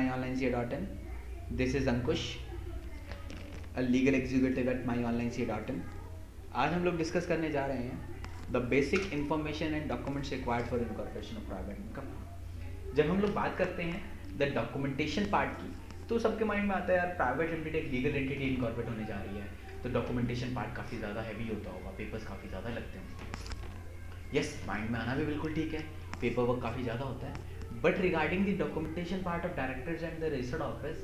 myonlinec.in. This is Ankush, a legal executive at myonlinec.in. आज हम लोग डिस्कस करने जा रहे हैं the basic information and documents required for incorporation of private company. जब हम लोग बात करते हैं द डॉक्यूमेंटेशन पार्ट की, तो सबके माइंड में आता है यार प्राइवेट एंटिटी एक लीगल एंटिटी इनकॉर्पोरेट होने जा रही है, तो डॉक्यूमेंटेशन पार्ट काफ़ी ज़्यादा हैवी होता होगा, पेपर्स काफ़ी ज़्यादा लगते हैं। यस, माइंड में आना भी बिल्कुल ठीक है, पेपर वर्क काफ़ी ज़्यादा होता है, but regarding the documentation part of directors and the registered office,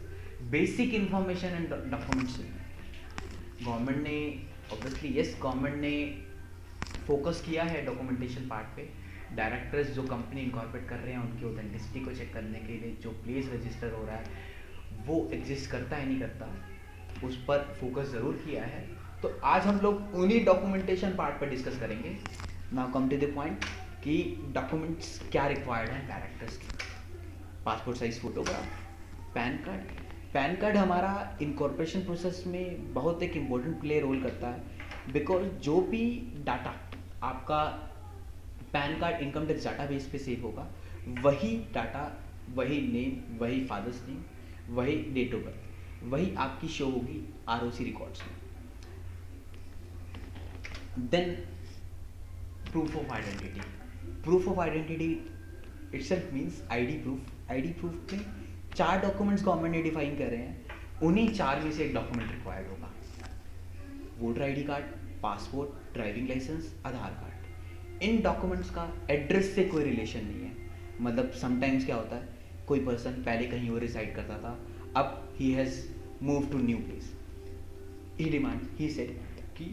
basic information and documents government ने ऑब्वियसली गवर्नमेंट ने फोकस किया है डॉक्यूमेंटेशन पार्ट पे। डायरेक्टर्स जो कंपनी इनकॉर्पोरेट कर रहे हैं उनकी ऑथेंटिसिटी को चेक करने के लिए जो प्लेस रजिस्टर हो रहा है वो एग्जिस्ट करता है नहीं करता, उस पर फोकस ज़रूर किया है। तो आज हम लोग उन्हीं डॉक्यूमेंटेशन पार्ट पर डिस्कस करेंगे। Now come to the point कि डॉक्यूमेंट्स क्या रिक्वायर्ड हैं डायरेक्टर्स के। Passport size photograph, pan card. Pan card हमारा इनकॉर्पोरेशन प्रोसेस में बहुत एक इम्पोर्टेंट प्ले रोल करता है, बिकॉज जो भी डाटा आपका PAN card income tax data base पे सेव होगा, वही डाटा, वही नेम, वही फादर्स नेम, वही डेट ऑफ बर्थ, वही आपकी शो होगी आरओसी रिकॉर्ड्स में। Then proof of identity. Proof of identity itself means ID proof. ID proof में 4 डॉक्यूमेंट्स गवर्नमेंट ने डिफाइन कर रहे हैं, उन्हीं 4 में से एक डॉक्यूमेंट रिक्वायर्ड होगा। Voter ID card, passport, driving licence, Aadhaar card. इन डॉक्यूमेंट्स का एड्रेस से कोई रिलेशन नहीं है। मतलब समटाइम्स क्या होता है, कोई पर्सन पहले कहीं और रिसाइड करता था, अब he has move to new place, he said कि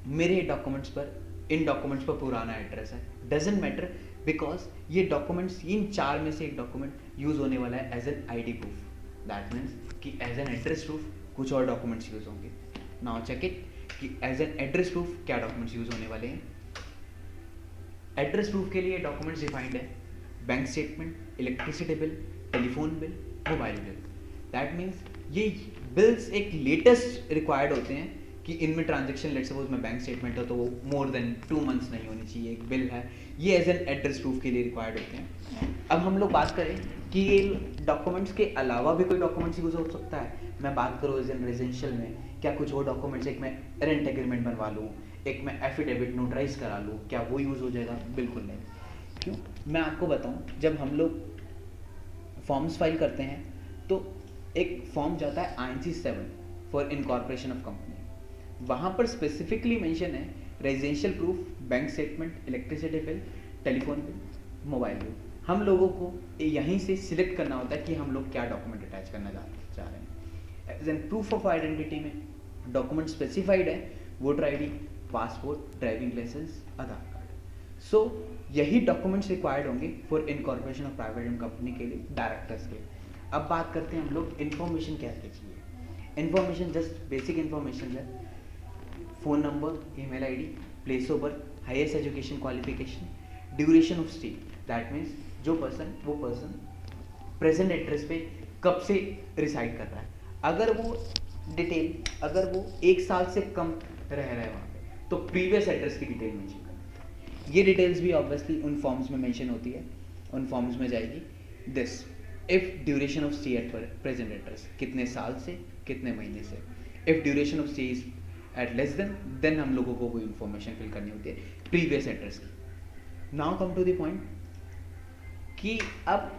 मेरे डॉक्यूमेंट्स पर, इन डॉक्यूमेंट्स पर पुराना एड्रेस है। डजेंट मैटर, बिकॉज ये डॉक्यूमेंट्स, इन 4 में से एक डॉक्यूमेंट यूज़ होने वाला है as an ID proof. That means कि एज एन एड्रेस प्रूफ कुछ और डॉक्यूमेंट्स यूज़ होंगे। नाउ चेक इट कि एज एन एड्रेस प्रूफ क्या डॉक्यूमेंट्स यूज़ होने वाले हैं। एड्रेस प्रूफ के लिए डॉक्यूमेंट्स डिफाइंड है bank statement, electricity bill, telephone bill, mobile bill. That means ये बिल्स एक लेटेस्ट रिक्वायर्ड होते हैं कि इनमें ट्रांजेक्शन, लेट्स सपोज में बैंक स्टेटमेंट हो तो वो मोर देन 2 मंथ्स नहीं होनी चाहिए। एक बिल है, ये एज एन एड्रेस प्रूफ के लिए रिक्वायर्ड होते हैं। अब हम लोग बात करें कि ये डॉक्यूमेंट्स के अलावा भी कोई डॉक्यूमेंट्स यूज़ हो सकता है। मैं बात करूँ एज एन रेजिडेंशियल में, क्या कुछ और डॉक्यूमेंट्स, एक मैं रेंट एग्रीमेंट बनवा लूँ, एक मैं एफिडेविट नोटराइज करा लूँ, क्या वो यूज़ हो जाएगा? बिल्कुल नहीं। क्यों? मैं आपको बताऊँ, जब हम लोग फॉर्म्स फाइल करते हैं तो एक फॉर्म जाता है INC 7 for incorporation of company. वहाँ पर स्पेसिफिकली मेंशन है residential proof, bank statement, electricity bill, telephone bill, mobile bill. हम लोगों को यहीं से सिलेक्ट करना होता है कि हम लोग क्या डॉक्यूमेंट अटैच करना चाह रहे हैं। As an proof of identity में डॉक्यूमेंट स्पेसिफाइड है voter ID, passport, driving licence, Aadhaar card. So यही डॉक्यूमेंट्स रिक्वायर्ड होंगे for incorporation of private company के लिए, डायरेक्टर्स के। अब बात करते हैं हम लोग इन्फॉर्मेशन क्या क्या चाहिए। इन्फॉर्मेशन जस्ट बेसिक इन्फॉर्मेशन है, phone number, email ID, place of birth, highest education qualification, duration of stay. That means वो पर्सन प्रेजेंट एड्रेस पे कब से रिसाइड कर रहा है। अगर वो 1 साल से कम रह रहा है वहाँ पे, तो प्रीवियस एड्रेस की डिटेल मेंशन करना है। ये डिटेल्स भी ऑब्वियसली उन फॉर्म्स में मेंशन होती है, उन फॉर्म्स में जाएगी। This if duration of stay at present address, कितने साल से कितने महीने से। If duration of stay is at less than हम लोगों को वो इन्फॉर्मेशन फिल करनी होती है प्रीवियस एड्रेस की। Now come to the point कि अब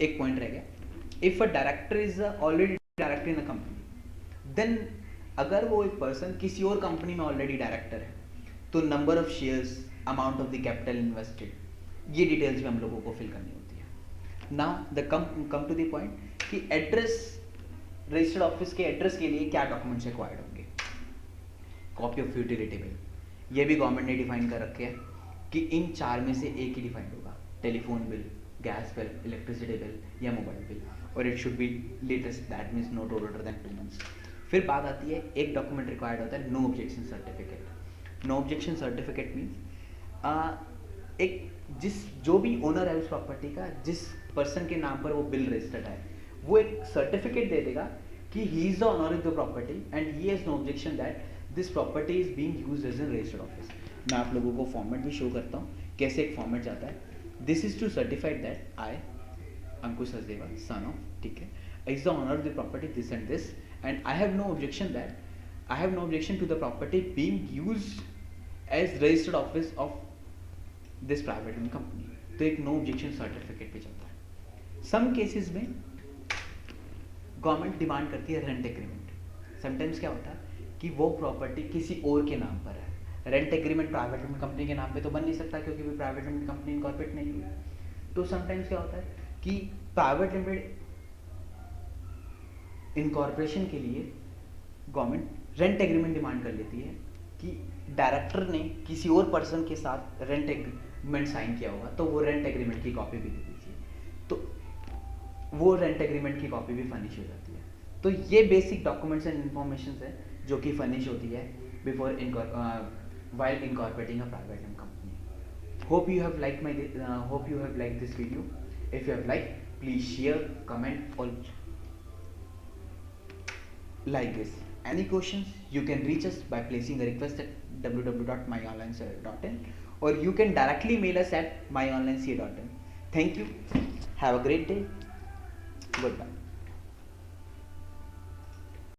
एक पॉइंट रह गया, if a director is already director in a company, then अगर वो एक पर्सन किसी और कंपनी में ऑलरेडी डायरेक्टर है, तो number of shares, amount of the capital invested, ये डिटेल्स भी हम लोगों को फिल करनी होती है। Now the come to the point कि एड्रेस, रजिस्टर्ड ऑफिस के एड्रेस के लिए क्या डॉक्यूमेंट्स रिक्वायर्ड होंगे। कॉपी ऑफ यूटिलिटी बिल, ये भी गवर्नमेंट ने डिफाइन कर रखे हैं कि इन 4 में से एक ही डिफाइंड होगा, telephone bill, gas bill, electricity bill या मोबाइल बिल, और it should be latest, that means not older than 2 months. फिर बात आती है, एक डॉक्यूमेंट रिक्वायर्ड होता है no objection certificate. No objection certificate means एक जो भी ओनर है उस प्रॉपर्टी का, जिस पर्सन के नाम पर वो बिल रजिस्टर्ड है, वो एक सर्टिफिकेट दे देगा कि he is the owner of the property and he has no objection that this property is being used as an registered office. मैं आप लोगों को फॉर्मेट भी शो करता हूँ कैसे एक फॉर्मेट जाता है। This is to certified that I Ankush Hasdeva, son of, ठीक है, is the owner of the property this and this, and I have no objection to the property being used as registered office of this private limited company. तो एक no objection certificate पे चलता है. Some cases में government demand करती है rent agreement. Sometimes क्या होता है कि वो प्रॉपर्टी किसी और के नाम पर है. Rent agreement private limited company के नाम पे तो बन नहीं सकता क्योंकि वो प्राइवेट लिमिटेड कंपनी इनकॉर्पोरेट नहीं हुई. तो समटाइम्स क्या होता है कि प्राइवेट लिमिटेड इनकॉर्पोरेशन के लिए गवर्नमेंट रेंट एग्रीमेंट डिमांड कर लेती है कि डायरेक्टर ने किसी और पर्सन के साथ रेंट एग्रीमेंट साइन किया होगा तो वो रेंट एग्रीमेंट की कॉपी भी दे दीजिए. तो वो रेंट एग्रीमेंट की कॉपी भी फर्निश हो जाती है. तो ये बेसिक डॉक्यूमेंट्स एंड इन्फॉर्मेशन है जो कि फर्निश होती है before while incorporating a private limited company. Hope you have liked this video. If you have liked, please share, comment, or like this. Any questions, you can reach us by placing a request at www.myonlineca.in, or you can directly mail us at myonlineca.in. Thank you. Have a great day. Goodbye.